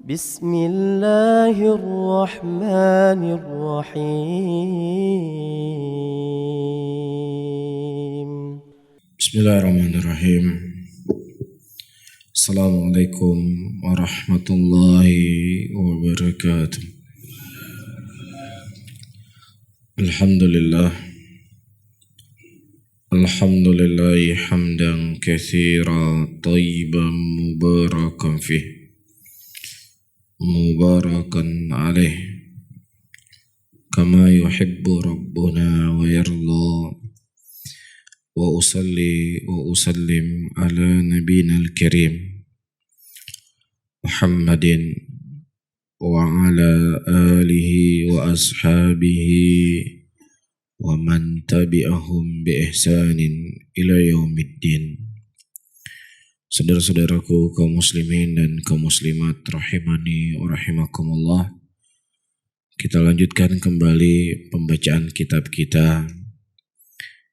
بسم الله الرحمن الرحيم. بسم الله الرحمن الرحيم. السلام عليكم ورحمة الله وبركاته. الحمد لله حمدا كثيرا طيبا مباركا فيه مباركا عليه كما يحب ربنا ويرضى. وأصلي وأسلم على نبينا الكريم محمد وعلى آله وأصحابه ومن تبعهم بإحسان إلى يوم الدين. Saudara-saudaraku kaum muslimin dan kaum muslimat rahimani wa rahimakumullah, kita lanjutkan kembali pembacaan kitab kita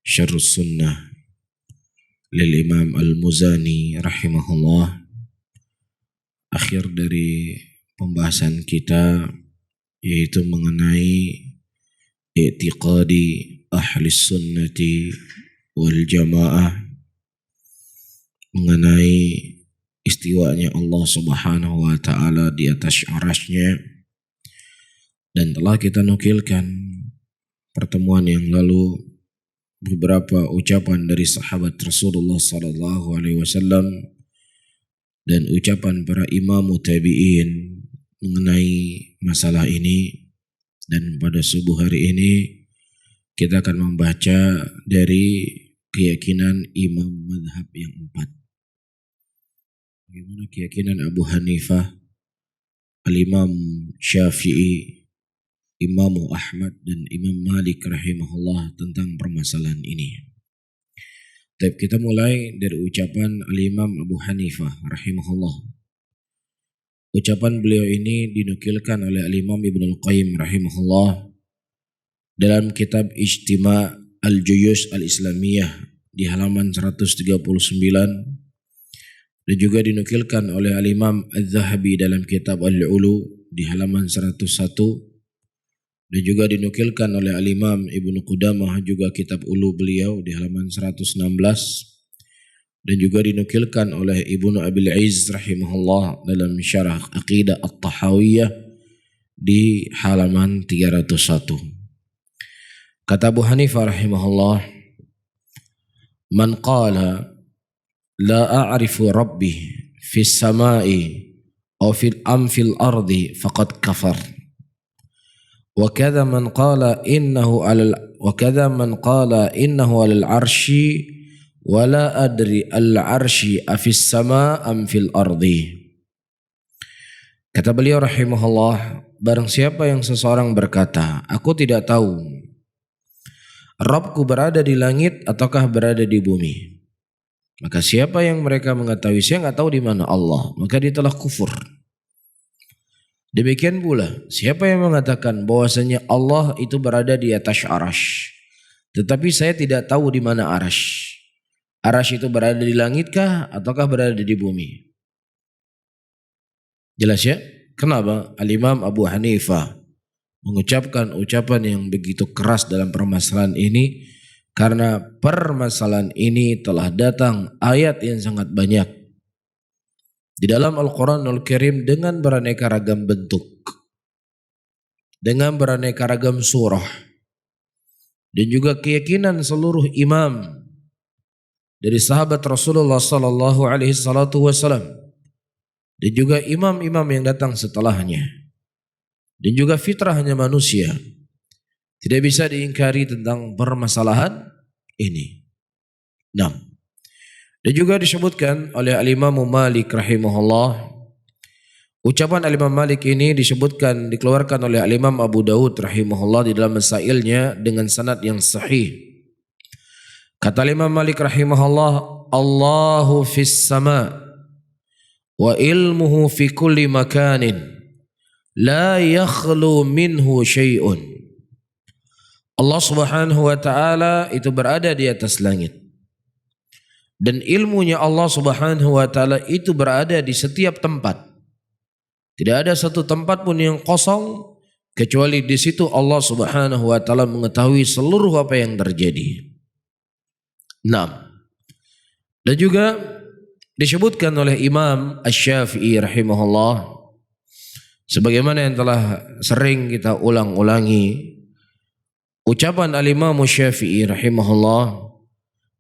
Syarhus Sunnah lil Imam Al-Muzani rahimahullah. Akhir dari pembahasan kita yaitu mengenai i'tiqadi ahli sunnati wal jamaah, mengenai istiwanya Allah subhanahu wa ta'ala di atas arasy-Nya. Dan telah kita nukilkan pertemuan yang lalu beberapa ucapan dari sahabat Rasulullah sallallahu alaihi wasallam dan ucapan para imam tabi'in mengenai masalah ini. Dan pada subuh hari ini kita akan membaca dari keyakinan imam mazhab yang 4. Bagaimana keyakinan Abu Hanifah, Al-Imam Syafi'i, Imam Ahmad dan Imam Malik rahimahullah tentang permasalahan ini. Tapi kita mulai dari ucapan Al-Imam Abu Hanifah rahimahullah. Ucapan beliau ini dinukilkan oleh Al-Imam Ibnul Qayyim rahimahullah dalam kitab Ijtima' Al-Juyush Al-Islamiyah di halaman 139, dan juga dinukilkan oleh Al-Imam Al-Zahabi dalam kitab Al-Ulu di halaman 101, dan juga dinukilkan oleh Al-Imam Ibnu Qudamah juga kitab Ulu beliau di halaman 116, dan juga dinukilkan oleh Ibnu Abil Izz rahimahullah dalam Syarah Aqidah At-Tahawiyah di halaman 301. Kata Abu Hanifah rahimahullah, man qala la a'rifu rabbi fis sama'i aw fil ardi faqad kafar. Wa kadha man qala innahu 'alal arsy wa la adri al arsy afis sama' am fil ardi. Kata beliau rahimahullah, barang siapa yang seseorang berkata, aku tidak tahu Rabbku berada di langit ataukah berada di bumi, maka siapa yang mereka mengetahui saya nggak tahu di mana Allah, maka dia telah kufur. Demikian pula siapa yang mengatakan bahwasanya Allah itu berada di atas arasy, tetapi saya tidak tahu di mana arasy. Arasy itu berada di langitkah ataukah berada di bumi? Jelas ya? Kenapa Al-Imam Abu Hanifah mengucapkan ucapan yang begitu keras dalam permasalahan ini? Karena permasalahan ini telah datang ayat yang sangat banyak di dalam Al-Quranul Karim dengan beraneka ragam bentuk, dengan beraneka ragam surah, dan juga keyakinan seluruh imam dari sahabat Rasulullah sallallahu alaihi wasallam, dan juga imam-imam yang datang setelahnya, dan juga fitrahnya manusia. Tidak bisa diingkari tentang permasalahan ini. 6. Dan juga disebutkan oleh Al-Imam Malik rahimahullah. Ucapan Al-Imam Malik ini dikeluarkan oleh Al-Imam Abu Dawud rahimahullah di dalam masailnya dengan sanad yang sahih. Kata Al-Imam Malik rahimahullah, Allahu fis sama' wa ilmuhu fi kulli makanin la yakhlu minhu syai'un. Allah subhanahu wa ta'ala itu berada di atas langit, dan ilmunya Allah subhanahu wa ta'ala itu berada di setiap tempat. Tidak ada satu tempat pun yang kosong kecuali di situ Allah Subhanahu wa taala mengetahui seluruh apa yang terjadi. 6. Dan juga disebutkan oleh Imam Asy-Syafi'i rahimahullah, sebagaimana yang telah sering kita ulang-ulangi, ucapan al-Imam Asy-Syafi'i rahimahullah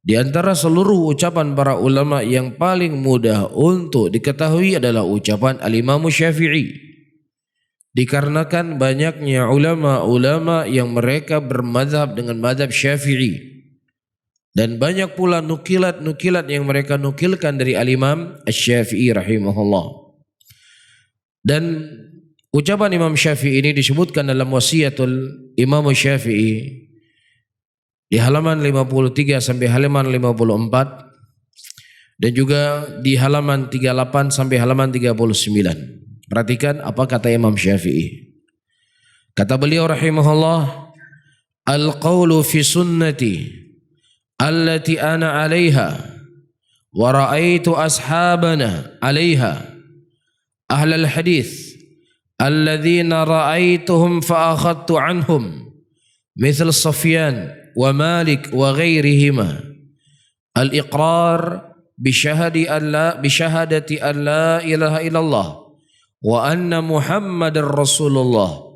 di antara seluruh ucapan para ulama yang paling mudah untuk diketahui adalah ucapan al-Imam Asy-Syafi'i. Dikarenakan banyaknya ulama-ulama yang mereka bermadzhab dengan madzhab Syafi'i. Dan banyak pula nukilat-nukilat yang mereka nukilkan dari al-Imam Asy-Syafi'i rahimahullah. Dan ucapan Imam Syafi'i ini disebutkan dalam wasiatul Imam Syafi'i di halaman 53 sampai halaman 54 dan juga di halaman 38 sampai halaman 39. Perhatikan apa kata Imam Syafi'i. Kata beliau rahimahullah, al-qawlu fi sunnati allati ana 'alaiha wa ra'aitu ashabana 'alaiha ahlal hadits alladzina ra'aituhum fa akhadtu 'anhum mithl Sufyan wa Malik wa ghairihima al-iqrar bishahadati an la ilaha illallah wa anna Muhammadar Rasulullah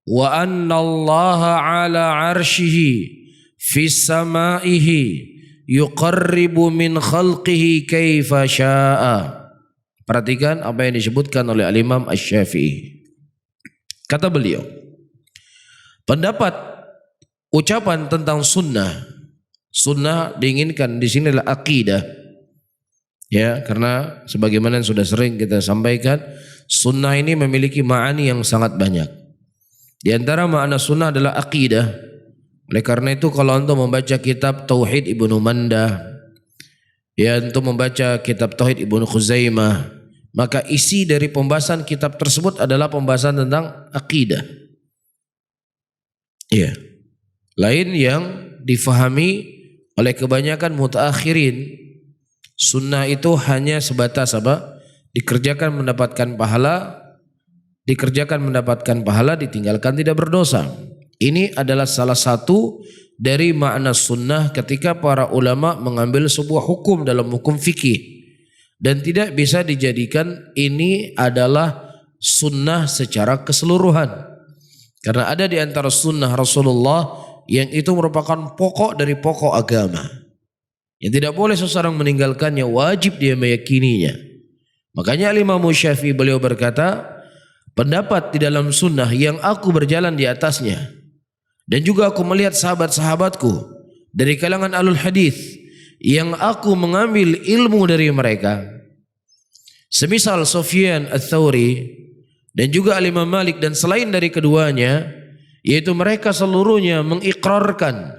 wa anna Allah 'ala 'arsyihi fi samaihi yuqarribu min khalqihi kaifa syaa. Perhatikan apa yang disebutkan oleh al-Imam Asy-Syafi'i. Kata beliau, pendapat ucapan tentang sunnah diinginkan di sini adalah akidah. Ya, karena sebagaimana yang sudah sering kita sampaikan, sunnah ini memiliki ma'ani yang sangat banyak. Di antara makna sunnah adalah akidah. Oleh karena itu kalau untuk membaca kitab Tauhid Ibnu Mandah, ya, untuk membaca kitab Tauhid Ibnu Khuzaimah, maka isi dari pembahasan kitab tersebut adalah pembahasan tentang akidah. Ya. Lain yang difahami oleh kebanyakan mutaakhirin, sunnah itu hanya sebatas apa? Dikerjakan mendapatkan pahala, ditinggalkan tidak berdosa. Ini adalah salah satu dari makna sunnah ketika para ulama mengambil sebuah hukum dalam hukum fikih, dan tidak bisa dijadikan ini adalah sunnah secara keseluruhan, karena ada di antara sunnah Rasulullah yang itu merupakan pokok dari pokok agama yang tidak boleh seseorang meninggalkannya, wajib dia meyakininya. Makanya Imam Syafi'i beliau berkata, pendapat di dalam sunnah yang aku berjalan di atasnya dan juga aku melihat sahabat-sahabatku dari kalangan ahlul hadis yang aku mengambil ilmu dari mereka, semisal Sufyan Ats-Tsauri dan juga Imam Malik dan selain dari keduanya, yaitu mereka seluruhnya mengikrarkan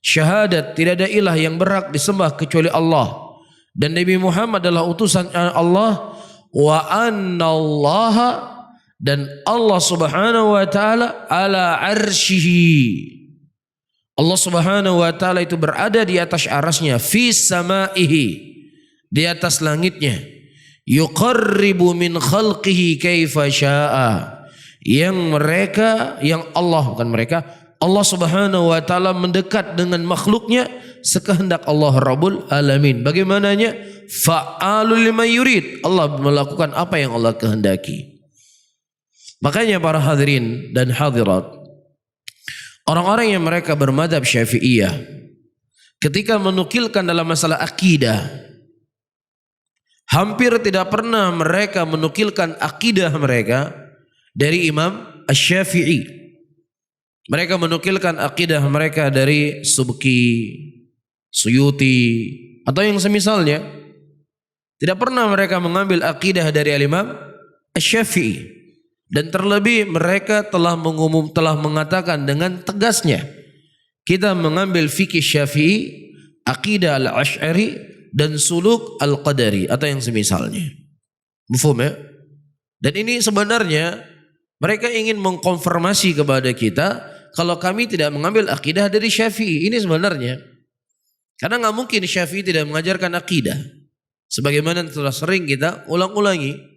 syahadat tidak ada ilah yang berhak disembah kecuali Allah dan Nabi Muhammad adalah utusan Allah, wa annallaha, dan Allah Subhanahu wa taala ala arsyihi, Allah Subhanahu wa taala itu berada di atas arasnya, fi samaihi, di atas langitnya, yuqarribu min khalqihi kaifa syaa, Allah Subhanahu wa taala mendekat dengan makhluknya sekehendak Allah Rabbul Alamin. Bagaimananya? Fa'alul lima yurid, Allah melakukan apa yang Allah kehendaki. Makanya para hadirin dan hadirat, orang-orang yang mereka bermadzhab Syafi'iyah ketika menukilkan dalam masalah akidah, hampir tidak pernah mereka menukilkan akidah mereka dari Imam Asy-Syafi'i. Mereka menukilkan akidah mereka dari Subki, Suyuti, atau yang semisalnya. Tidak pernah mereka mengambil akidah dari Imam Asy-Syafi'i. Dan terlebih mereka telah mengatakan dengan tegasnya, kita mengambil fikih Syafi'i, akidah al-Asy'ari dan suluk al-Qadari atau yang semisalnya. Mafhum ya? Dan ini sebenarnya mereka ingin mengkonfirmasi kepada kita kalau kami tidak mengambil akidah dari Syafi'i. Ini sebenarnya karena nggak mungkin Syafi'i tidak mengajarkan akidah, sebagaimana telah sering kita ulang-ulangi.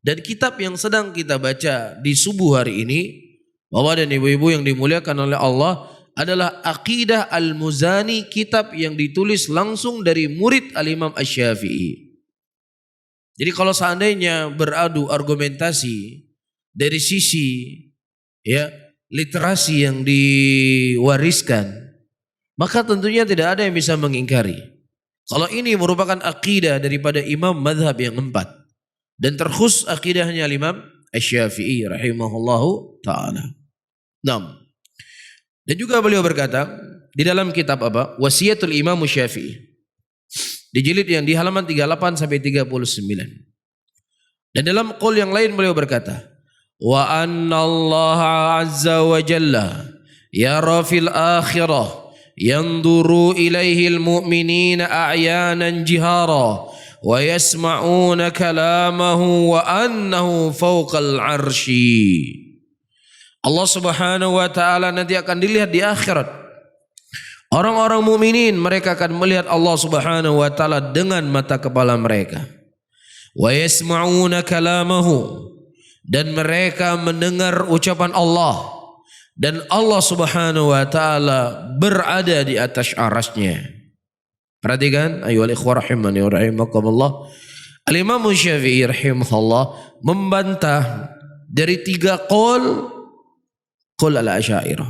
Dan kitab yang sedang kita baca di subuh hari ini, Bapak dan Ibu-ibu yang dimuliakan oleh Allah, adalah Aqidah Al-Muzani, kitab yang ditulis langsung dari murid Al-Imam Asy-Syafi'i. Jadi kalau seandainya beradu argumentasi dari sisi literasi yang diwariskan, maka tentunya tidak ada yang bisa mengingkari kalau ini merupakan akidah daripada imam madhab yang 4, dan terkhusus akidahnya Imam Asy-Syafi'i rahimahullahu ta'ala. 6. Dan juga beliau berkata di dalam kitab Wasiyatul Imam Syafi'i, di jilid yang di halaman 38 sampai 39. Dan dalam qaul yang lain beliau berkata, wa anna Allah azza wa jalla yara fil akhirah yanzuru ilaihi al-mu'minina a'yanan jihara wa yasma'una kalamahu wa annahu fawqal arsy. Allah Subhanahu wa taala nanti akan dilihat di akhirat. Orang-orang mukminin mereka akan melihat Allah Subhanahu wa taala dengan mata kepala mereka. Wa yasma'una kalamahu, dan mereka mendengar ucapan Allah, dan Allah Subhanahu wa taala berada di atas arasy-Nya. Perhatikan ayyuhal ikhwah rahimani wa rahimakumullah. Al-Imam Syafi'i rahimahullah membantah dari 3 qaul al-Asy'ariyah.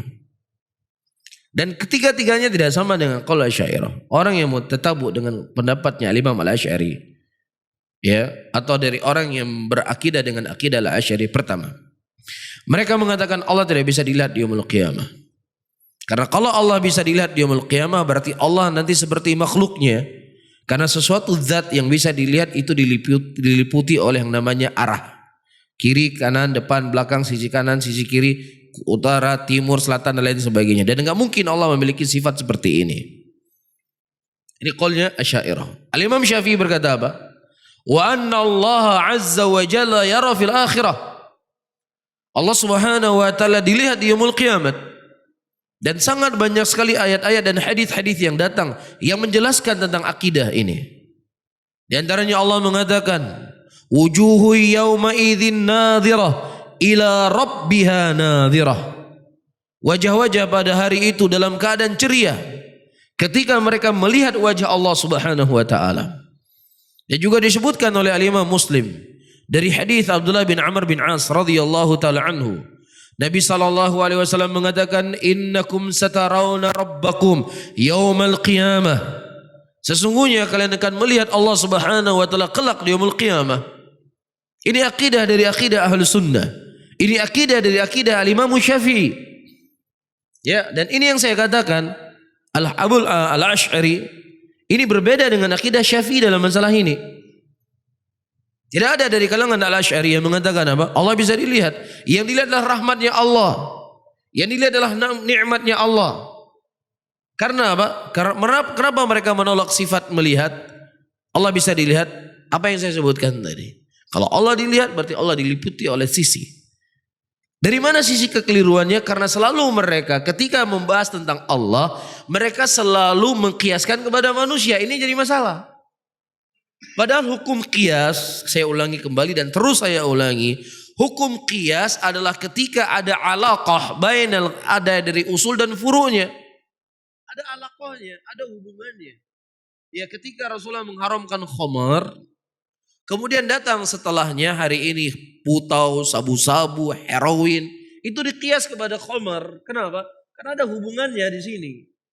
Dan ketiga-tiganya tidak sama dengan qaul Asy'ariyah. Orang yang mau tatabuk dengan pendapatnya Imam Al-Asy'ari, atau dari orang yang berakidah dengan akidah Al-Asy'ari, pertama, mereka mengatakan Allah tidak bisa dilihat di yaumul qiyamah. Karena kalau Allah bisa dilihat di yaumul qiyamah, berarti Allah nanti seperti makhluknya. Karena sesuatu zat yang bisa dilihat itu diliputi oleh yang namanya arah. Kiri, kanan, depan, belakang, sisi kanan, sisi kiri, utara, timur, selatan, dan lain sebagainya. Dan enggak mungkin Allah memiliki sifat seperti ini. Ini qaulnya Asy'ariyah. Al-Imam Syafi'i berkata apa? Wa anna Allah azza wa jalla yara fil akhirah. Allah Subhanahu wa taala dilihat di yaumul qiyamah. Dan sangat banyak sekali ayat-ayat dan hadis-hadis yang datang yang menjelaskan tentang akidah ini. Di antaranya Allah mengatakan, wujuhu yawma idzin nadhirah ila rabbiha nadhirah. Wajah-wajah pada hari itu dalam keadaan ceria ketika mereka melihat wajah Allah Subhanahu wa taala. Dan juga disebutkan oleh Al-Imam Muslim dari hadis Abdullah bin Amr bin As radhiyallahu taala anhu, Nabi sallallahu alaihi wasallam mengatakan, innakum satarawna rabbakum yaumal qiyamah. Sesungguhnya kalian akan melihat Allah Subhanahu wa taala kelak di yaumul qiyamah. Ini akidah dari akidah Ahlus Sunnah. Ini akidah dari akidah Al-Imam Syafi'i. Dan ini yang saya katakan, Al-Asy'ari ini berbeda dengan akidah Syafi'i dalam masalah ini. Tidak ada dari kalangan Al-Asy'ari yang mengatakan apa? Allah bisa dilihat. Yang dilihat adalah rahmatnya Allah. Yang dilihat adalah nikmatnya Allah. Karena apa? Kenapa mereka menolak sifat melihat? Allah bisa dilihat. Apa yang saya sebutkan tadi? Kalau Allah dilihat berarti Allah diliputi oleh sisi. Dari mana sisi kekeliruannya? Karena selalu mereka ketika membahas tentang Allah, mereka selalu mengkiaskan kepada manusia. Ini jadi masalah. Padahal hukum qiyas, saya ulangi kembali dan terus saya ulangi, hukum qiyas adalah ketika ada alaqah bainal, ada dari usul dan furu'nya. Ada alaqahnya, ada hubungannya. Ya, ketika Rasulullah mengharamkan khamar, kemudian datang setelahnya hari ini putau, sabu-sabu, heroin, itu dikias kepada khamar. Kenapa? Karena ada hubungannya di sini.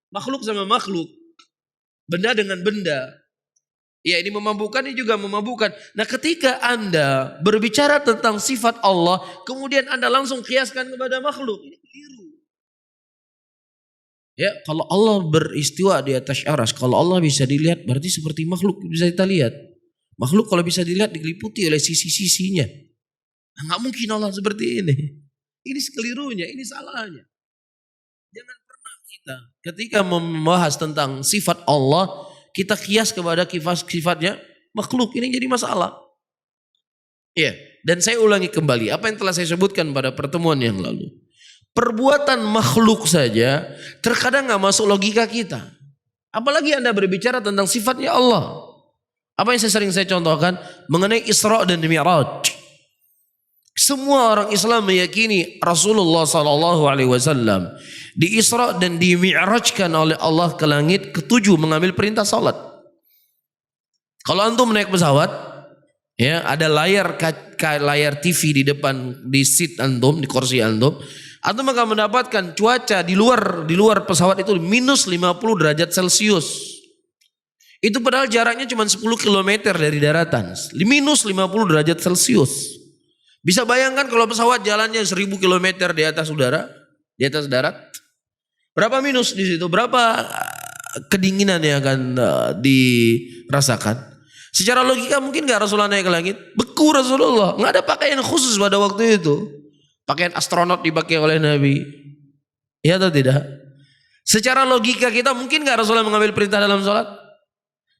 Makhluk sama makhluk, benda dengan benda. Ya, ini memabukkan, ini juga memabukkan. Nah, ketika Anda berbicara tentang sifat Allah, kemudian Anda langsung kiaskan kepada makhluk, ini keliru. Ya, kalau Allah beristiwa di atas arsy, kalau Allah bisa dilihat, berarti seperti makhluk bisa kita lihat. Makhluk kalau bisa dilihat diliputi oleh sisi-sisinya. Nah, nggak mungkin Allah seperti ini. Ini kelirunya, ini salahnya. Jangan pernah kita ketika membahas tentang sifat Allah, kita kias kepada sifatnya makhluk. Ini jadi masalah. Ya, dan saya ulangi kembali apa yang telah saya sebutkan pada pertemuan yang lalu. Perbuatan makhluk saja terkadang nggak masuk logika kita. Apalagi Anda berbicara tentang sifatnya Allah. Apa yang saya sering contohkan mengenai Isra dan Mi'raj. Semua orang Islam meyakini Rasulullah SAW di Isra dan di Mi'rajkan oleh Allah ke langit ketujuh mengambil perintah salat. Kalau antum naik pesawat, ya ada layar TV di depan di seat antum, di kursi antum akan mendapatkan cuaca di luar pesawat itu minus 50 derajat Celcius. Itu padahal jaraknya cuma 10 km dari daratan, minus 50 derajat Celcius. Bisa bayangkan kalau pesawat jalannya 1000 km di atas udara, di atas darat, berapa minus di situ, berapa kedinginan yang akan dirasakan. Secara logika mungkin gak Rasulullah naik ke langit? Beku Rasulullah, gak ada pakaian khusus pada waktu itu. Pakaian astronot dipakai oleh Nabi. Ya atau tidak? Secara logika kita mungkin gak Rasulullah mengambil perintah dalam sholat?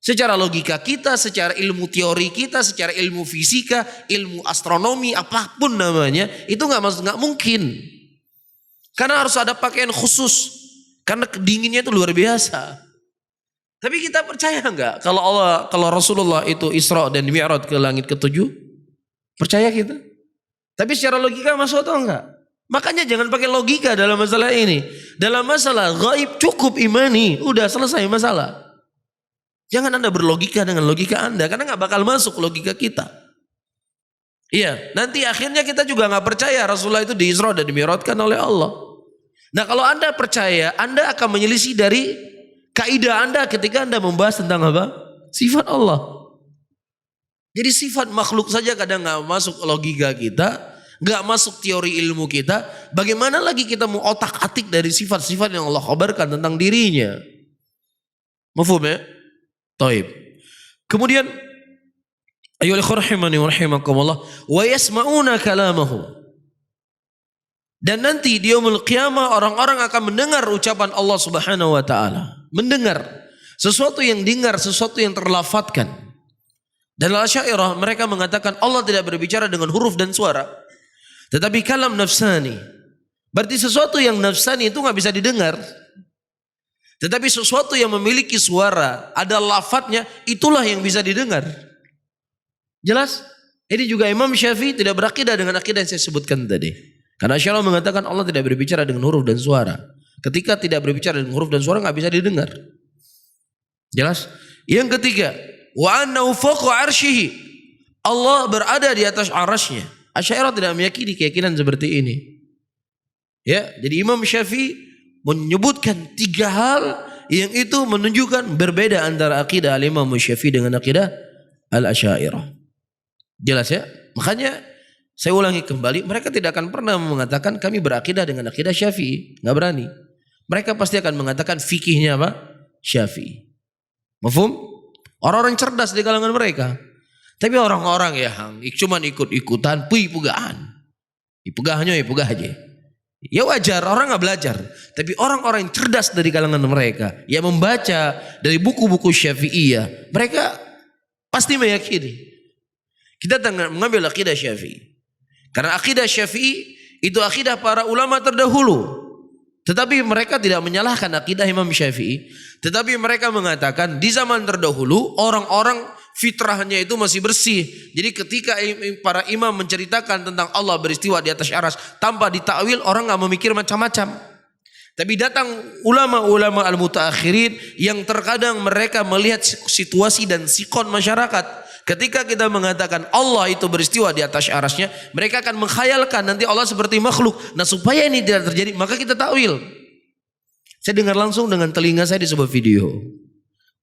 Secara logika kita, secara ilmu teori kita, secara ilmu fisika, ilmu astronomi, apapun namanya, itu nggak mungkin. Karena harus ada pakaian khusus, karena dinginnya itu luar biasa. Tapi kita percaya nggak kalau Rasulullah itu Isra dan Mi'raj ke langit ke-7? Percaya kita? Tapi secara logika masuk atau enggak? Makanya jangan pakai logika dalam masalah ini. Dalam masalah gaib cukup imani, udah selesai masalah. Jangan Anda berlogika dengan logika Anda, karena nggak bakal masuk logika kita. Iya, nanti akhirnya kita juga nggak percaya Rasulullah itu di Isra dan dimi'rajkan oleh Allah. Nah kalau Anda percaya, Anda akan menyelisih dari kaidah Anda ketika Anda membahas tentang apa? Sifat Allah. Jadi sifat makhluk saja kadang nggak masuk logika kita, nggak masuk teori ilmu kita. Bagaimana lagi kita mau otak-atik dari sifat-sifat yang Allah khabarkan tentang dirinya? Mafhum ya? Taib. Kemudian ayyuhal rahimani wa rahimakumullah wa yasma'una kalamahu. Dan nanti di yaumul qiyamah orang-orang akan mendengar ucapan Allah Subhanahu wa taala. Mendengar sesuatu yang dengar, sesuatu yang terlafatkan. Dan Asy'ariyah mereka mengatakan Allah tidak berbicara dengan huruf dan suara, tetapi kalam nafsani. Berarti sesuatu yang nafsani itu nggak bisa didengar. Tetapi sesuatu yang memiliki suara, ada lafadznya, itulah yang bisa didengar. Jelas? Ini juga Imam Syafi'i tidak berakidah dengan akidah yang saya sebutkan tadi. Karena Asy'ariyah mengatakan Allah tidak berbicara dengan huruf dan suara. Ketika tidak berbicara dengan huruf dan suara nggak bisa didengar. Jelas? Yang ketiga, wa annahu fawqa 'arsyihi. Allah berada di atas arasy-Nya. Asy'ariyah tidak meyakini keyakinan seperti ini. Ya, jadi Imam Syafi'i menyebutkan 3 hal yang itu menunjukkan berbeda antara akidah al-Imam Syafi'i dengan akidah al-Asy'ariyah. Jelas ya? Makanya saya ulangi kembali, mereka tidak akan pernah mengatakan kami berakidah dengan akidah Syafi'i, enggak berani. Mereka pasti akan mengatakan fikihnya apa? Syafi'i. Mafhum? Orang-orang cerdas di kalangan mereka. Tapi orang-orang yang cuma ikut-ikutan, puy-pugaan. Ipugahnya ipugah aja. Ya wajar, orang nggak belajar. Tapi orang-orang yang cerdas dari kalangan mereka, yang membaca dari buku-buku Syafi'iyah, mereka pasti meyakini. Kita mengambil akidah Syafi'i. Karena akidah Syafi'i itu akidah para ulama terdahulu. Tetapi mereka tidak menyalahkan akidah Imam Syafi'i. Tetapi mereka mengatakan di zaman terdahulu orang-orang fitrahnya itu masih bersih. Jadi ketika para imam menceritakan tentang Allah beristiwa di atas arsy tanpa ditakwil, orang nggak memikir macam-macam. Tapi datang ulama-ulama al-mutaakhirin yang terkadang mereka melihat situasi dan sikon masyarakat. Ketika kita mengatakan Allah itu beristiwa di atas arsy-Nya, mereka akan menghayalkan nanti Allah seperti makhluk. Nah supaya ini tidak terjadi, maka kita takwil. Saya dengar langsung dengan telinga saya di sebuah video.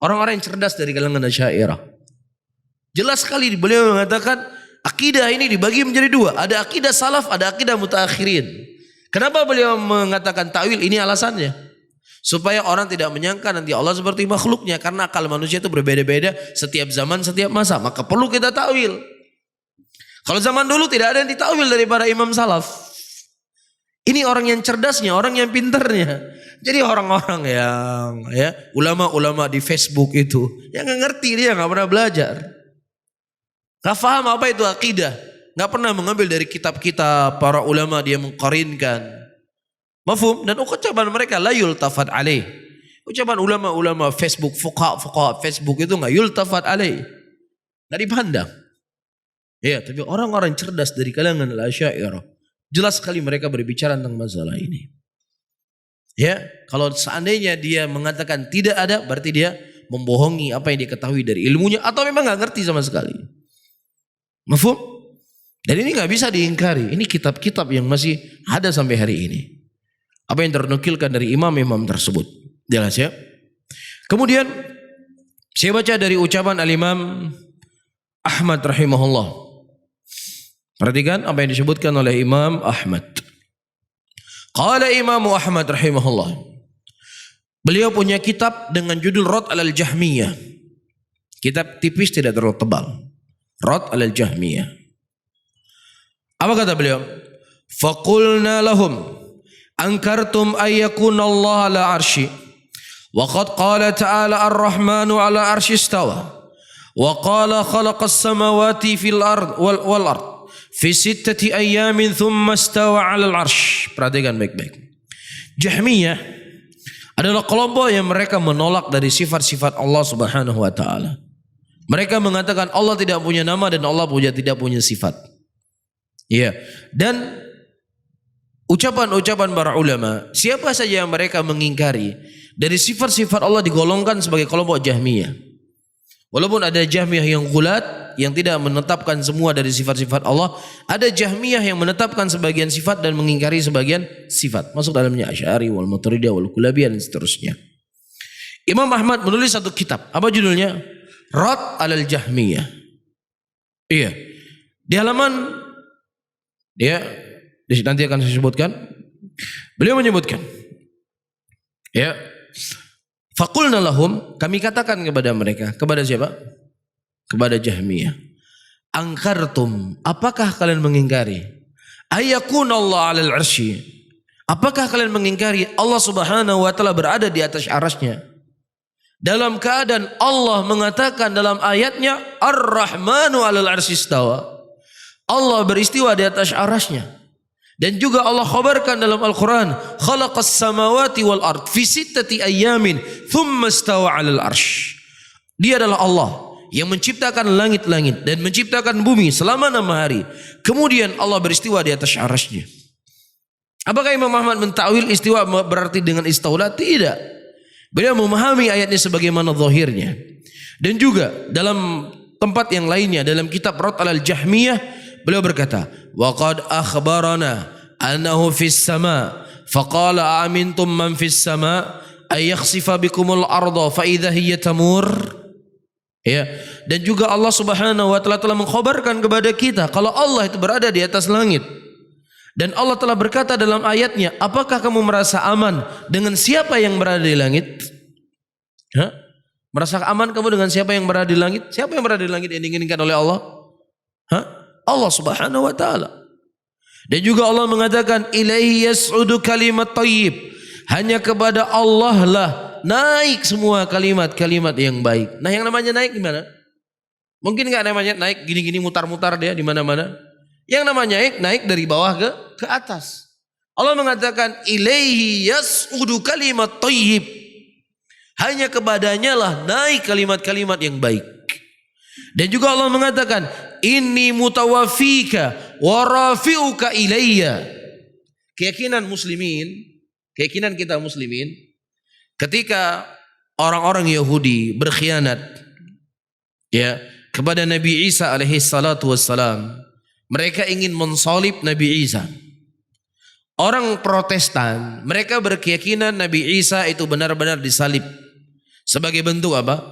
Orang-orang yang cerdas dari kalangan Asy'ariyah. Jelas sekali beliau mengatakan akidah ini dibagi menjadi 2. Ada akidah salaf, ada akidah mutaakhirin. Kenapa beliau mengatakan takwil? Ini alasannya. Supaya orang tidak menyangka nanti Allah seperti makhluknya. Karena akal manusia itu berbeda-beda setiap zaman, setiap masa. Maka perlu kita takwil. Kalau zaman dulu tidak ada yang ditakwil dari para imam salaf. Ini orang yang cerdasnya, orang yang pinternya. Jadi orang-orang yang ulama-ulama di Facebook itu yang nggak ngerti, dia nggak pernah belajar. Gak paham apa itu akidah. Gak pernah mengambil dari kitab-kitab para ulama, dia mengqarinkan. Mafhum? Dan ucapan mereka la yultafat alaih. Ucapan ulama-ulama Facebook, fuqaha Facebook itu gak yultafat alaih. Gak dipandang. Ya, tapi orang-orang cerdas dari kalangan al-Asy'ariyah jelas sekali mereka berbicara tentang masalah ini. Ya, kalau seandainya dia mengatakan tidak ada, berarti dia membohongi apa yang dia ketahui dari ilmunya atau memang nggak ngerti sama sekali. Mafhum? Dan ini nggak bisa diingkari. Ini kitab-kitab yang masih ada sampai hari ini. Apa yang ternukilkan dari imam-imam tersebut. Jelas ya? Kemudian saya baca dari ucapan al-Imam Ahmad rahimahullah. Perhatikan apa yang disebutkan oleh Imam Ahmad. Qala Imam Ahmad rahimahullah. Beliau punya kitab dengan judul Rad al-Jahmiyah. Kitab tipis tidak terlalu tebal. Rad al-Jahmiyah. Apa kata beliau? Faqulna lahum ankartum ayyakuna Allah ala arshi wa qad qala ta'ala ar-rahmanu ala arshi istawa wa qala khalaqas samawati fil ard wal ard fi 6 ayyamin thumma istawa 'ala al-'arsy. Perhatikan baik-baik. Jahmiyah adalah kelompok yang mereka menolak dari sifat-sifat Allah Subhanahu wa taala. Mereka mengatakan Allah tidak punya nama dan Allah tidak punya sifat. Ya, dan ucapan-ucapan para ulama, siapa saja yang mereka mengingkari dari sifat-sifat Allah digolongkan sebagai kelompok Jahmiyah. Walaupun ada Jahmiyah yang gulat, yang tidak menetapkan semua dari sifat-sifat Allah, ada Jahmiyah yang menetapkan sebagian sifat dan mengingkari sebagian sifat. Masuk dalamnya Asy'ari wal Maturidiyah wal Kulabiyah dan seterusnya. Imam Ahmad menulis satu kitab. Apa judulnya? Rad al-Jahmiyah. Iya. Di halaman nanti akan saya sebutkan. Beliau menyebutkan. Ya. Faqulna lahum, kami katakan kepada mereka, kepada siapa? Kepada Jahmiyah. Angkartum, apakah kalian mengingkari? Ayyakuna Allah 'alal 'arsy. Apakah kalian mengingkari Allah Subhanahu wa taala berada di atas arasnya? Dalam keadaan Allah mengatakan dalam ayatnya Ar-Rahmanu 'alal 'arsy istawa. Allah beristiwa di atas arasnya. Dan juga Allah khabarkan dalam Al-Quran, khalaqas samawati wal ard fi 6 ayyamin thumma istawa 'alal 'arsy. Dia adalah Allah yang menciptakan langit-langit dan menciptakan bumi selama 6 hari. Kemudian Allah beristiwa di atas arasnya. Apakah Imam Ahmad mentakwil istiwa berarti dengan istaula? Tidak. Beliau memahami ayatnya sebagaimana zahirnya. Dan juga dalam tempat yang lainnya dalam kitab Rad al-Jahmiyah beliau berkata, wa qad akhbarana annahu fis sama faqala amintum man fis sama ay yakhsifa bikumul arda fa idza hiya tamur. Ya, dan juga Allah Subhanahu wa taala telah mengkhabarkan kepada kita kalau Allah itu berada di atas langit. Dan Allah telah berkata dalam ayatnya, apakah kamu merasa aman dengan siapa yang berada di langit? Merasa aman kamu dengan siapa yang berada di langit? Siapa yang berada di langit yang diinginkan oleh Allah? Allah Subhanahu wa taala. Dan juga Allah mengatakan ilaihi yas'udu kalimat thayyib. Hanya kepada Allah lah naik semua kalimat-kalimat yang baik. Nah, yang namanya naik gimana? Mungkin enggak namanya naik gini-gini mutar-mutar dia di mana-mana. Yang namanya naik dari bawah ke atas. Allah mengatakan ilaihi yas'udu kalimat thayyib. Hanya kepadanya lah naik kalimat-kalimat yang baik. Dan juga Allah mengatakan inni mutawaffika wa rafi'uka ilayya. Keyakinan kita muslimin ketika orang-orang Yahudi berkhianat ya kepada Nabi Isa alaihi salatu wassalam, mereka ingin mensalib Nabi Isa. Orang Protestan mereka berkeyakinan Nabi Isa itu benar-benar disalib sebagai bentuk apa?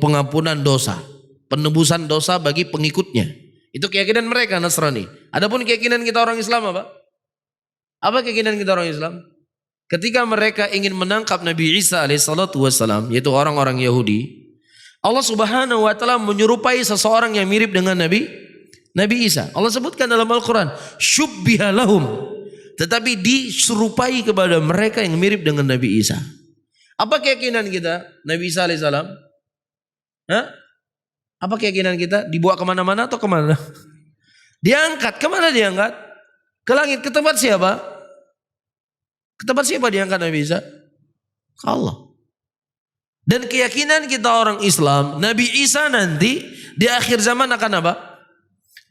Pengampunan dosa, penebusan dosa bagi pengikutnya. Itu keyakinan mereka Nasrani. Adapun keyakinan kita orang Islam apa? Apa keyakinan kita orang Islam? Ketika mereka ingin menangkap Nabi Isa alaihissalatu wassalam, yaitu orang-orang Yahudi, Allah Subhanahu wa taala menyerupai seseorang yang mirip dengan Nabi Isa. Allah sebutkan dalam Al-Quran, syubbiha lahum, tetapi diserupai kepada mereka yang mirip dengan Nabi Isa. Apa keyakinan kita? Nabi Isa alaihissalam? Apa keyakinan kita? Dibawa kemana-mana atau kemana? Diangkat. Kemana diangkat? Ke langit. Ke tempat siapa? Ke tempat siapa diangkat Nabi Isa? Ke Allah. Dan keyakinan kita orang Islam, Nabi Isa nanti di akhir zaman akan apa?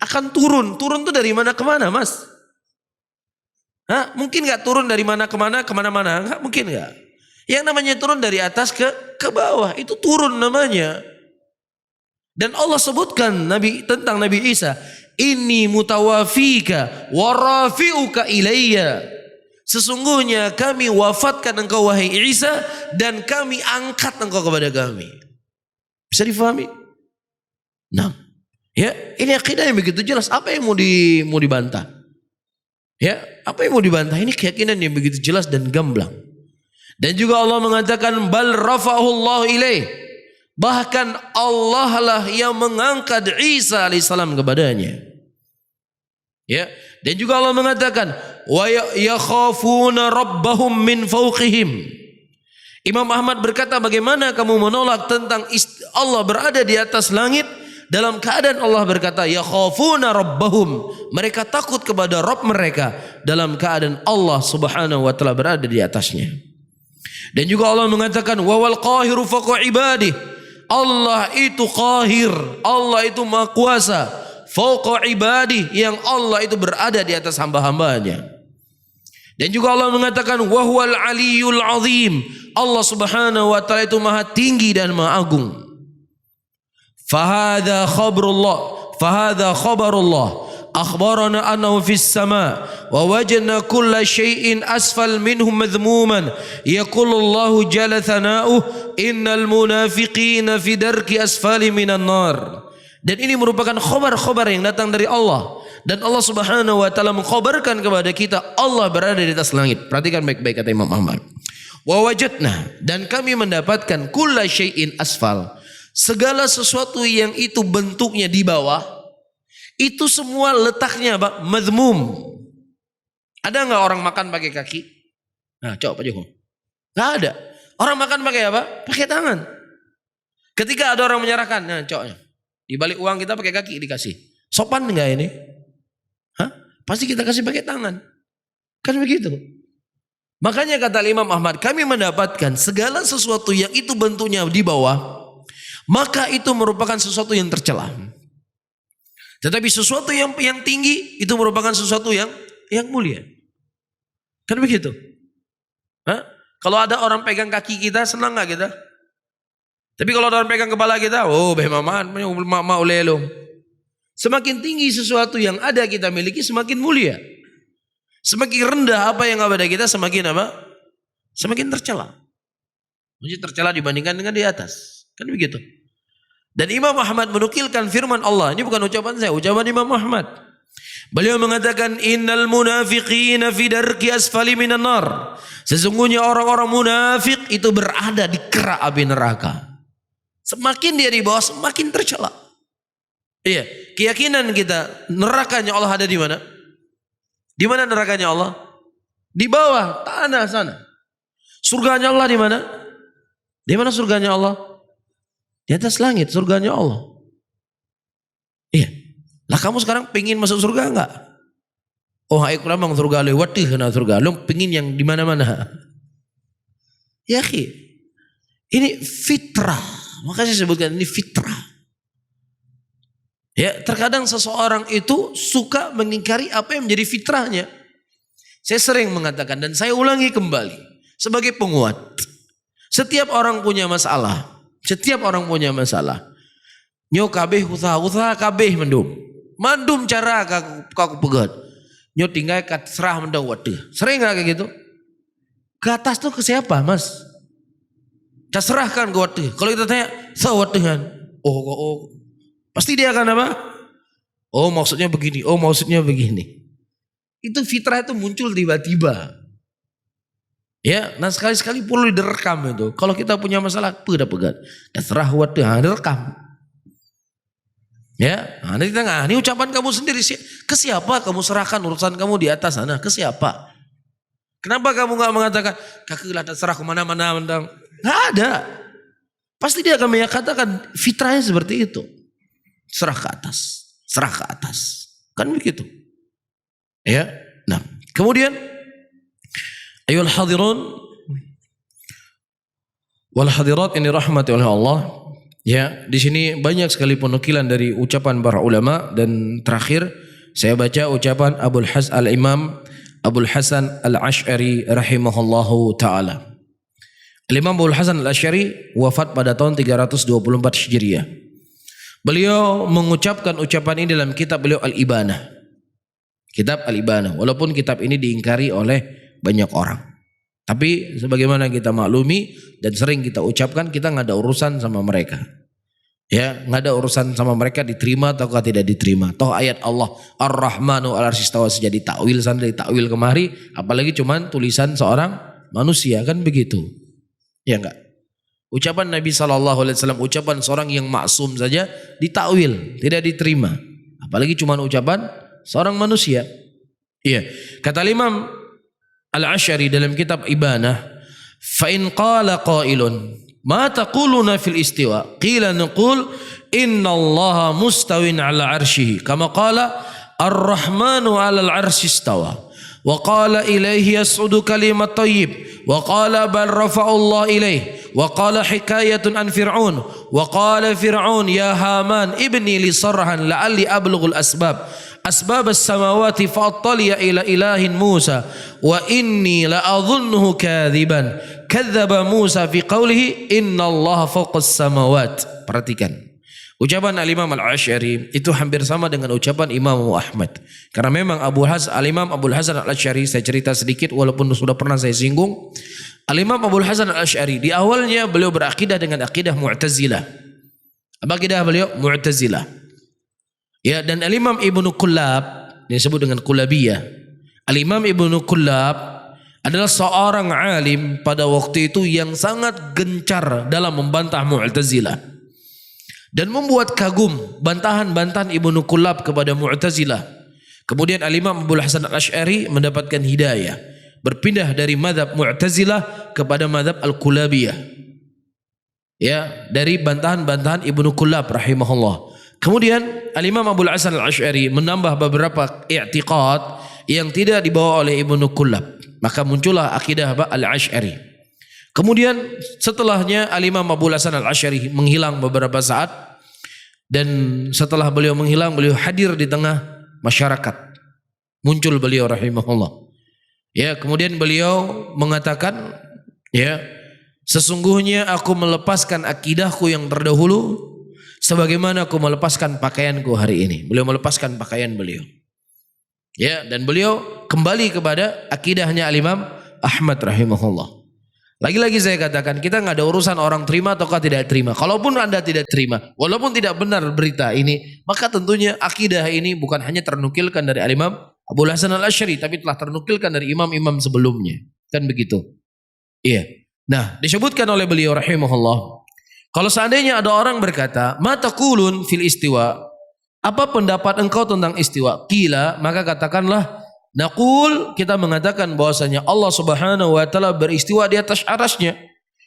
akan turun. Turun tuh dari mana ke mana, Mas? Hah? Mungkin nggak turun dari mana ke mana, kemana-mana? Nggak mungkin nggak. Yang namanya turun dari atas ke bawah, itu turun namanya. Dan Allah sebutkan tentang Nabi Isa, inni mutawafika wa rafi'uka ilayya. Sesungguhnya kami wafatkan engkau wahai Isa dan kami angkat engkau kepada kami. Bisa difahami? Nah, ya, ini akidah yang begitu jelas. Apa yang mau dibantah? Ya, apa yang mau dibantah? Ini keyakinan yang begitu jelas dan gamblang. Dan juga Allah mengatakan bal rafa'ahullahu ilaih. Bahkan Allah lah yang mengangkat Isa alaihissalam kepadanya. Ya, dan juga Allah mengatakan wa yakhafuna rabbahum min fawqihim. Imam Ahmad berkata, bagaimana kamu menolak tentang Allah berada di atas langit dalam keadaan Allah berkata yakhafuna rabbahum, mereka takut kepada Rabb mereka dalam keadaan Allah Subhanahu wa taala berada di atasnya. Dan juga Allah mengatakan wawal qahiru fawqa ibadih. Allah itu qahir, Allah itu maha kuasa, fawqa ibadih, yang Allah itu berada di atas hamba-hambanya. Dan juga Allah mengatakan wahwal aliyul azim, Allah Subhanahu wa taala itu maha tinggi dan maha agung. Fahadha khabarullah akhbarana annahu fis sama wa wajadna kulla syai'in asfal minhum madhmuman yaqulullahu jalla thana'uhu innal munafiqina fi darki asfali minan nar. Dan ini merupakan khabar-khabar yang datang dari Allah, dan Allah Subhanahu wa taala mengkhabarkan kepada kita Allah berada di atas langit. Perhatikan baik-baik kata Imam Ahmad. Wa wajadna, dan kami mendapatkan kulla syai'in asfal, segala sesuatu yang itu bentuknya di bawah, itu semua letaknya apa? Madhmum. Ada nggak orang makan pakai kaki? Nah, coba Pak Joko. Nggak ada. Orang makan pakai apa? Pakai tangan. Ketika ada orang menyerahkan, nah coknya, di balik uang kita pakai kaki dikasih. Sopan nggak ini? Hah? Pasti kita kasih pakai tangan. Kan begitu. Makanya kata Imam Ahmad, kami mendapatkan segala sesuatu yang itu bentuknya di bawah, maka itu merupakan sesuatu yang tercela. Tetapi sesuatu yang tinggi itu merupakan sesuatu yang mulia. Kan begitu? Hah? Kalau ada orang pegang kaki kita, senang nggak kita? Tapi kalau ada orang pegang kepala kita, oh behmaman, mau lelong. Semakin tinggi sesuatu yang ada kita miliki, semakin mulia. Semakin rendah apa yang ada kita, semakin apa? Semakin tercela. Mungkin tercela dibandingkan dengan di atas. Kan begitu? Dan Imam Ahmad menukilkan firman Allah. Ini bukan ucapan saya, ucapan Imam Ahmad. Beliau mengatakan innal munafiqina fi darki asfali minan nar. Sesungguhnya orang-orang munafik itu berada di kerak api neraka. Semakin dia di bawah semakin tercela. Iya, keyakinan kita nerakanya Allah ada di mana? Di mana nerakanya Allah? Di bawah tanah sana. Surganya Allah di mana? Di mana surganya Allah? Di atas langit, surganya Allah. Iya. Lah kamu sekarang pengen masuk surga enggak? Oh, ayo kuramang surga lu, watih kena surga. Lu pengen yang di mana-mana. Ya, akhi. Ini fitrah. Makanya saya sebutkan ini fitrah. Ya, terkadang seseorang itu suka mengingkari apa yang menjadi fitrahnya. Saya sering mengatakan dan saya ulangi kembali sebagai penguat. Setiap orang punya masalah. Setiap orang punya masalah. Nyo kabeh usaha kabeh mendum. Mandum cara kaku pegat. Nyo tinggal kat serah mendang waduh. Sering gak kayak gitu? Ke atas tuh ke siapa, Mas? Kita serahkan ke waduh. Kalau kita tanya, sawaduhan. Oh. Pasti dia akan apa? Oh, maksudnya begini. Oh, maksudnya begini. Itu fitrah itu muncul tiba-tiba. Ya, nah sekali-sekali perlu direkam itu. Kalau kita punya masalah, pegat. Terserah waduh, direkam. Ya, nanti kita nggak. Ini ucapan kamu sendiri. Ke siapa kamu serahkan urusan kamu di atas sana? Ke siapa? Kenapa kamu nggak mengatakan kakilah terserah kemana-mana? Nggak ada. Pasti dia akan menyatakan fitrahnya seperti itu. Serah ke atas, serah ke atas. Kan begitu. Ya, nah kemudian. Ayol hadirun wal hadirat ini rahmati oleh Allah. Ya, di sini banyak sekali penukilan dari ucapan para ulama, dan terakhir saya baca ucapan Al-Imam Abul Hasan Al-Asy'ari rahimahullahu taala. Al-Imam Abul Hasan Al-Asy'ari wafat pada tahun 324 Hijriah. Beliau mengucapkan ucapan ini dalam kitab beliau Al-Ibanah. Kitab Al-Ibanah, walaupun kitab ini diingkari oleh banyak orang. Tapi sebagaimana kita maklumi dan sering kita ucapkan, kita nggak ada urusan sama mereka. Ya, nggak ada urusan sama mereka diterima atau tidak diterima. Toh ayat Allah Ar-Rahmanu 'alarsyis istawa saja ditakwil sana ditakwil kemari, apalagi cuman tulisan seorang manusia, kan begitu. Ya enggak? Ucapan Nabi SAW, ucapan seorang yang maksum saja ditakwil, tidak diterima. Apalagi cuman ucapan seorang manusia. Iya. Kata Imam Al-Asy'ari dalam kitab Ibanah, fa in qala qailun ma taquluna fil istiwa qila naqul innallaha mustawin 'ala 'arsyihi kama qala ar-rahmanu 'alal 'arsyi istawa wa qala ilaihi yas'udu kalimat thayyib wa qala bal rafa'allahu ilaihi wa qala hikayatun an fir'aun wa qala fir'aun ya haman ibni li sarhan la'alli ablughul asbab as-samawati fa'attali'a ila ilahin Musa wa inni la'adhunnuhu kadhiban kadzdzaba Musa fi qawlihi innallaha fawqas samawat. Perhatikan ucapan Al-Imam Al-Asy'ari itu hampir sama dengan ucapan Imam Ahmad, karena memang Al-Imam Abul Hasan Al-Asy'ari, saya cerita sedikit walaupun sudah pernah saya singgung. Al-Imam Abul Hasan Al-Asy'ari di awalnya beliau berakidah dengan akidah Mu'tazilah. Apa akidah beliau? Mu'tazilah. Ya, dan Al-Imam Ibnu Kullab yang disebut dengan Kullabiyah. Al-Imam Ibnu Kullab adalah seorang alim pada waktu itu yang sangat gencar dalam membantah Mu'tazilah dan membuat kagum bantahan-bantahan Ibnu Kullab kepada Mu'tazilah. Kemudian Al-Imam Abul Hasan Al-Asy'ari mendapatkan hidayah, berpindah dari mazhab Mu'tazilah kepada mazhab Al-Kullabiyah. Ya, dari bantahan-bantahan Ibnu Kullab rahimahullah. Kemudian Al-Imam Abul Hasan Al-Asy'ari menambah beberapa i'tiqad yang tidak dibawa oleh Ibnu Kullab. Maka muncullah akidah Al-Asy'ari. Kemudian setelahnya Al-Imam Abul Hasan Al-Asy'ari menghilang beberapa saat, dan setelah beliau menghilang, beliau hadir di tengah masyarakat. Muncul beliau rahimahullah. Ya, kemudian beliau mengatakan, ya, sesungguhnya aku melepaskan akidahku yang terdahulu sebagaimana aku melepaskan pakaianku hari ini. Beliau melepaskan pakaian beliau. Ya, dan beliau kembali kepada akidahnya Al-Imam Ahmad rahimahullah. Lagi-lagi saya katakan, kita nggak ada urusan orang terima ataukah tidak terima. Kalaupun Anda tidak terima, walaupun tidak benar berita ini, maka tentunya akidah ini bukan hanya ternukilkan dari Al-Imam Abul Hasan Al-Asy'ari, tapi telah ternukilkan dari imam-imam sebelumnya. Kan begitu. Iya. Nah, disebutkan oleh beliau rahimahullah, kalau seandainya ada orang berkata, "Ma taqulun fil istiwa?" Apa pendapat engkau tentang istiwa? Qila, maka katakanlah, naqul, kita mengatakan bahwasanya Allah Subhanahu wa taala beristiwa di atas arasy-Nya.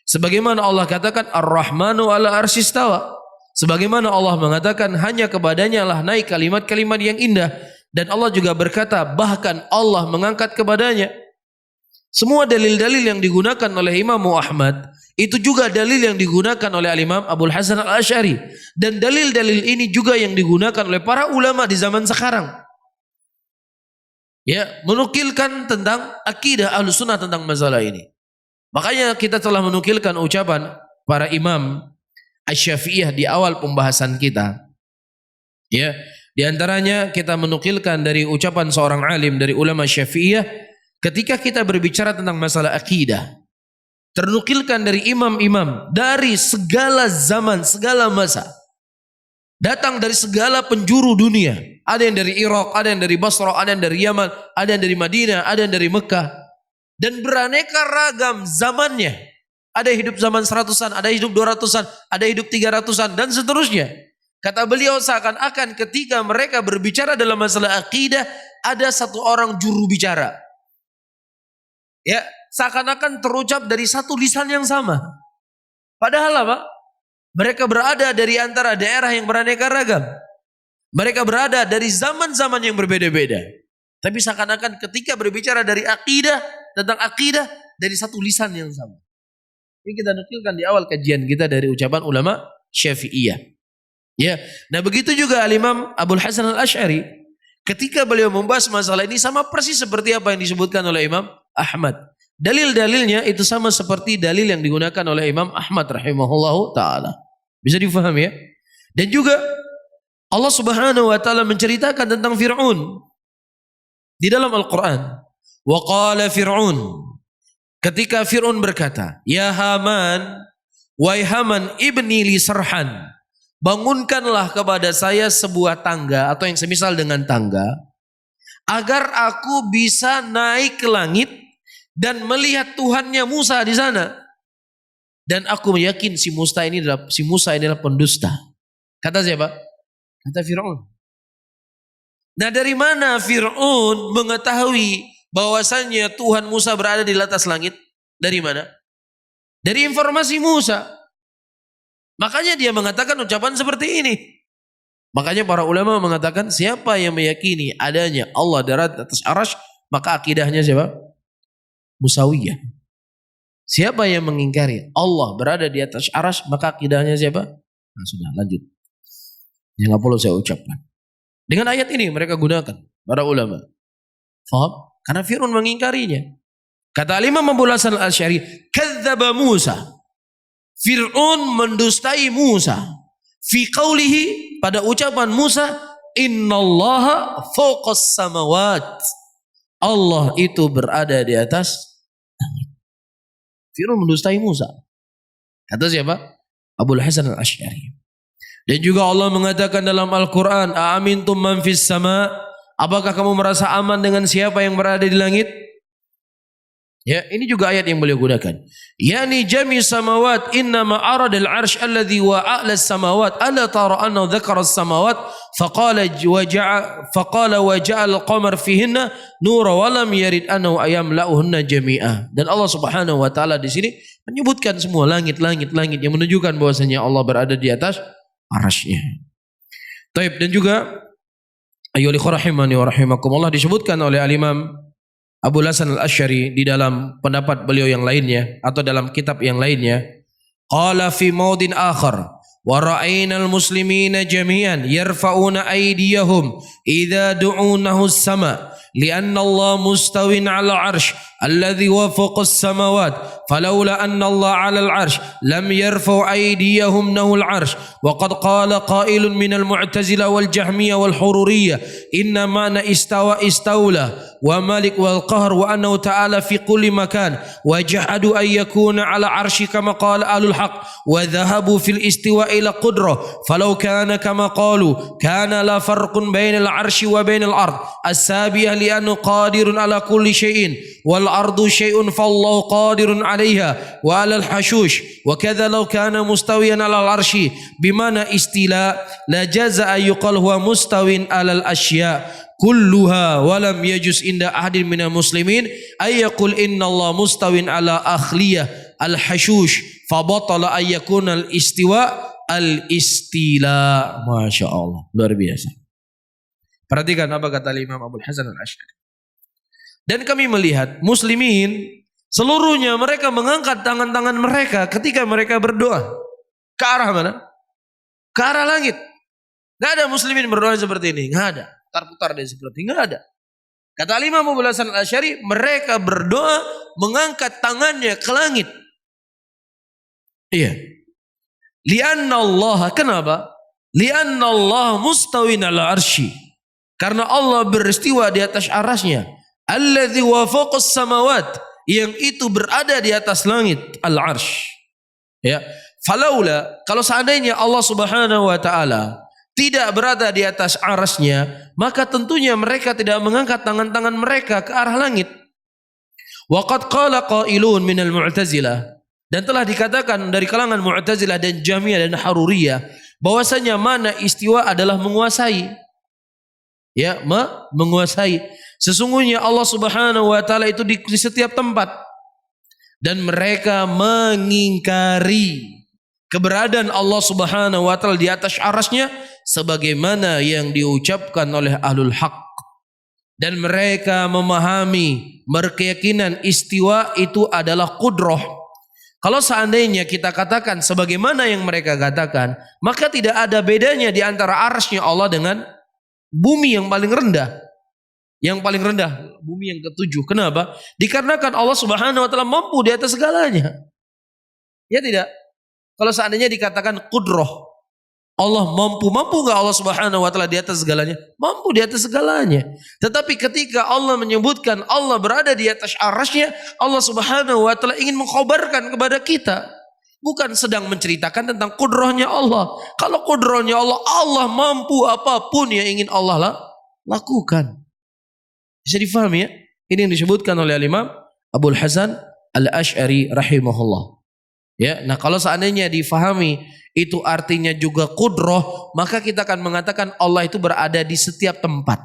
Sebagaimana Allah katakan Ar-Rahmanu 'ala 'arsy istawa. Sebagaimana Allah mengatakan hanya kepadanya lah naik kalimat-kalimat yang indah, dan Allah juga berkata bahkan Allah mengangkat kepadanya. Semua dalil-dalil yang digunakan oleh Imam Ahmad itu juga dalil yang digunakan oleh Al-Imam Abul Hasan Al-Asy'ari, dan dalil-dalil ini juga yang digunakan oleh para ulama di zaman sekarang. Ya, menukilkan tentang akidah Ahlussunnah tentang masalah ini. Makanya kita telah menukilkan ucapan para imam Asy-Syafi'iyah di awal pembahasan kita. Ya, di antaranya kita menukilkan dari ucapan seorang alim dari ulama Syafi'iyah ketika kita berbicara tentang masalah akidah. Ternukilkan dari imam-imam dari segala zaman, segala masa. Datang dari segala penjuru dunia. Ada yang dari Irak, ada yang dari Basra, ada yang dari Yaman, ada yang dari Madinah, ada yang dari Mekah. Dan beraneka ragam zamannya. Ada yang hidup zaman 100-an, ada yang hidup 200-an, ada yang hidup 300-an, dan seterusnya. Kata beliau, seakan-akan ketika mereka berbicara dalam masalah akidah, ada satu orang juru bicara. Ya, seakan-akan terucap dari satu lisan yang sama. Padahal apa? Mereka berada dari antara daerah yang beraneka ragam. Mereka berada dari zaman-zaman yang berbeda-beda. Tapi seakan-akan ketika berbicara dari akidah, tentang akidah, dari satu lisan yang sama. Ini kita nukilkan di awal kajian kita dari ucapan ulama Syafi'iyah. Ya. Nah, begitu juga Al-Imam Abul Hasan Al-Asy'ari ketika beliau membahas masalah ini sama persis seperti apa yang disebutkan oleh Imam Ahmad. Dalil-dalilnya itu sama seperti dalil yang digunakan oleh Imam Ahmad rahimahullahu taala. Bisa difahami ya? Dan juga Allah Subhanahu wa taala menceritakan tentang Fir'aun di dalam Al-Qur'an. Wa qala Fir'aun, ketika Fir'aun berkata, "Ya Haman, wahai Haman, ibni li sarhan, bangunkanlah kepada saya sebuah tangga atau yang semisal dengan tangga, agar aku bisa naik ke langit dan melihat Tuhannya Musa di sana. Dan aku yakin si Musa ini adalah pendusta." Kata siapa? Kata Fir'aun. Nah, dari mana Fir'aun mengetahui bahwasannya Tuhan Musa berada di atas langit? Dari mana? Dari informasi Musa. Makanya dia mengatakan ucapan seperti ini. Makanya para ulama mengatakan siapa yang meyakini adanya Allah di atas arasy, maka akidahnya siapa? Musawiyah. Siapa yang mengingkari Allah berada di atas arasy, maka akidahnya siapa? Nah, sudah lanjut. Yang nggak perlu saya ucapkan. Dengan ayat ini mereka gunakan para ulama. Faham? Karena Fir'aun mengingkarinya. Kata Imam Abul Hasan Al-Asy'ari, kadzdzaba Musa. Fir'aun mendustai Musa. Fi qaulihi, pada ucapan Musa, innallaha fawqas samawat. Allah itu berada di atas langit. Fir'aun mendustai Musa. Kata siapa? Abul Hasan Al-Asy'ari. Dan juga Allah mengatakan dalam Al-Quran, a'amintum man fis sama, apakah kamu merasa aman dengan siapa yang berada di langit? Ya, ini juga ayat yang beliau gunakan. Yani jami samawat innama aradal arsh alladhi wa a'la samawat ala tara anna dhakara samawat faqala wa ja'al qamar fihinna nura wa lam yarid annahu ayamla'uhunna jami'a. Dan Allah Subhanahu wa taala di sini menyebutkan semua langit-langit yang menunjukkan bahwasanya Allah berada di atas arasy-Nya. Taib, dan juga ayyuhal ikhwah rahimani wa rahimakumullah, disebutkan oleh Al-Imam Abul Hasan Al-Asy'ari di dalam pendapat beliau yang lainnya atau dalam kitab yang lainnya, qala fi maudin akhar wa ra'ayna al-muslimina jami'an yarfa'una aydiyahum idza du'unahu as-sama' li'anna Allah mustawin 'ala al-'arsy alladhi wafaqa as-samawat falawla anna Allah 'ala al-'arsy lam yarfa'u aydiyahum nahu al-'arsy wa qad qala qailun min al-mu'tazilah wal jahmiyah wal hururiyah inna ma'na istawa istawla wa malik wal qahr wa annahu ta'ala fi kulli makan wa jahadu ay yakuna 'ala 'arsy kama qala ahlul haqq wa dhahabu fil istiwa ila qudrah falau kana kama qalu kana la farqun bainal 'arsy wa bainal ard as-sabiyah li'annahu qadirun 'ala kulli syai'in wal ardu syai'un fallahu qadirun 'alaiha wa 'alal hashush wa kadza law kana mustawiyan 'alal 'arsy bimana istila la jaza ay yuqal huwa mustawin 'alal asya' kulluha wa lam yajuz inda ahadin minal muslimin ay yaqul inna Allah mustawin 'ala akhliyah al hashush fa batala ay yakuna al istiwa al istila. Masya Allah, luar biasa. Perhatikan apa kata Imam Abul Hasan Al-Asy'ari. Dan kami melihat muslimin seluruhnya mereka mengangkat tangan-tangan mereka ketika mereka berdoa. Ke arah mana? Ke arah langit. Gak ada muslimin berdoa seperti ini. Gak ada. Putar-putar dia seperti ini. Gak ada. Kata Imam Abul Hasan Al-Asy'ari, mereka berdoa mengangkat tangannya ke langit. Iya. Lianna Allah, kenapa? Lianna Allah mustawin ala arsy. Karena Allah beristiwa di atas arasnya. Alladzi wafaqas samawat, yang itu berada di atas langit, al-arsy. Ya, falaula, kalau seandainya Allah Subhanahu wa taala tidak berada di atas arasnya, maka tentunya mereka tidak mengangkat tangan-tangan mereka ke arah langit. Wa qad qala qailun minal mu'tazilah, dan telah dikatakan dari kalangan Mu'tazilah dan Jahmiyah dan Haruriyah bahwasanya mana istiwa adalah menguasai. Ya, menguasai. Sesungguhnya Allah Subhanahu wa taala itu di setiap tempat, dan mereka mengingkari keberadaan Allah Subhanahu wa taala di atas arasnya sebagaimana yang diucapkan oleh ahlul haq. Dan mereka memahami, berkeyakinan istiwa itu adalah qudrah. Kalau seandainya kita katakan sebagaimana yang mereka katakan, maka tidak ada bedanya di antara arsy Allah dengan bumi yang paling rendah. Yang paling rendah, bumi yang ketujuh. Kenapa? Dikarenakan Allah Subhanahu wa taala mampu di atas segalanya. Ya tidak? Kalau seandainya dikatakan qudrah, Allah mampu nggak Allah Subhanahu wa taala di atas segalanya? Mampu di atas segalanya. Tetapi ketika Allah menyebutkan Allah berada di atas arasy-Nya, Allah Subhanahu wa taala ingin mengkhabarkan kepada kita, bukan sedang menceritakan tentang qudrahnya Allah. Kalau qudrahnya Allah, Allah mampu apapun yang ingin Allah lakukan. Bisa difahami ya? Ini yang disebutkan oleh Imam Abul Hasan Al-Asy'ari rahimahullah. Ya, nah kalau seandainya difahami itu artinya juga qudrah, maka kita akan mengatakan Allah itu berada di setiap tempat.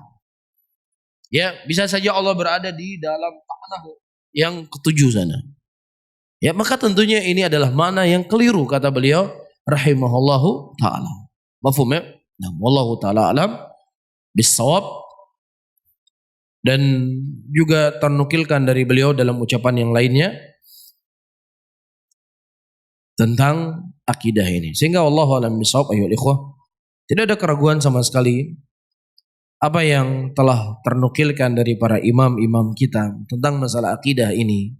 Ya, bisa saja Allah berada di dalam tanah yang ketujuh sana. Ya, maka tentunya ini adalah makna yang keliru kata beliau rahimahullahu taala. Mafhum ya? Nah, wallahu taala alam bissawab. Dan juga ternukilkan dari beliau dalam ucapan yang lainnya tentang akidah ini. Sehingga wallahu a'lam bishawab ayyuhal ikhwah, tidak ada keraguan sama sekali apa yang telah ternukilkan dari para imam-imam kita tentang masalah akidah ini.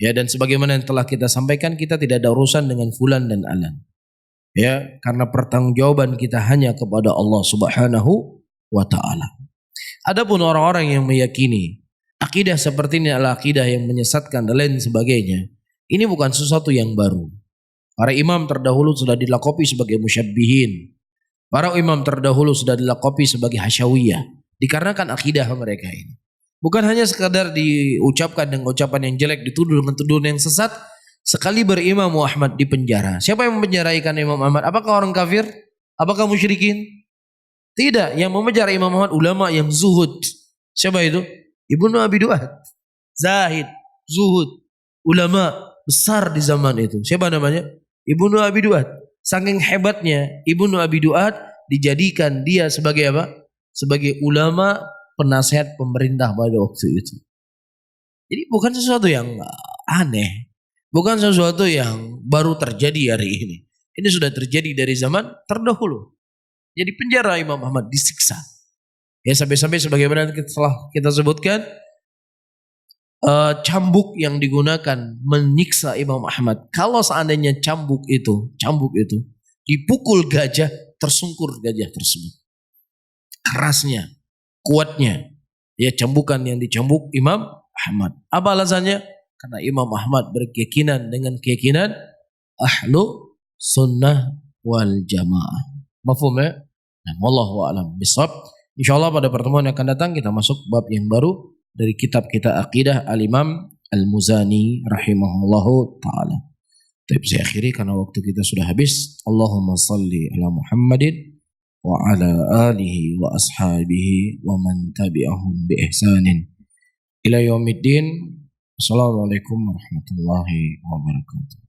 Ya, dan sebagaimana yang telah kita sampaikan, kita tidak ada urusan dengan fulan dan alan. Ya, karena pertanggungjawaban kita hanya kepada Allah Subhanahu wa taala. Adapun orang-orang yang meyakini akidah seperti ini adalah akidah yang menyesatkan dan lain sebagainya, ini bukan sesuatu yang baru. Para imam terdahulu sudah dilakopi sebagai musyabbihin. Para imam terdahulu sudah dilakopi sebagai hasyawiyah. Dikarenakan akidah mereka ini. Bukan hanya sekadar diucapkan dengan ucapan yang jelek, dituduh dengan tuduhan yang sesat. Sekali berimam Ahmad di penjara. Siapa yang memenjaraikan Imam Ahmad? Apakah orang kafir? Apakah musyrikin? Tidak, yang memenjara Imam Ahmad ulama yang zuhud. Siapa itu? Ibnu Abi Duat. Zahid, zuhud, ulama besar di zaman itu. Siapa namanya? Ibnu Abi Duat. Saking hebatnya Ibnu Abi Duat dijadikan dia sebagai apa? Sebagai ulama penasihat pemerintah pada waktu itu. Jadi bukan sesuatu yang aneh. Bukan sesuatu yang baru terjadi hari ini. Ini sudah terjadi dari zaman terdahulu. Jadi penjara Imam Ahmad, disiksa. Ya, sampai-sampai sebagaimana telah kita sebutkan, cambuk yang digunakan menyiksa Imam Ahmad. Kalau seandainya cambuk itu dipukul gajah, tersungkur gajah tersebut. Kerasnya, kuatnya, ya cambukan yang dicambuk Imam Ahmad. Apa alasannya? Karena Imam Ahmad berkeyakinan dengan keyakinan ahlu sunnah wal jamaah. Mafhum ya? Nah, wallahu a'lam bishawab. Insyaallah pada pertemuan yang akan datang kita masuk bab yang baru dari kitab kita Aqidah Al-Imam Al-Muzani rahimahullahu taala. Tapi saya akhiri karena waktu kita sudah habis. Allahumma salli ala Muhammadin wa ala alihi wa ashabihi wa man tabi'ahum bi ihsanin ila yaumiddin. Assalamualaikum warahmatullahi wabarakatuh.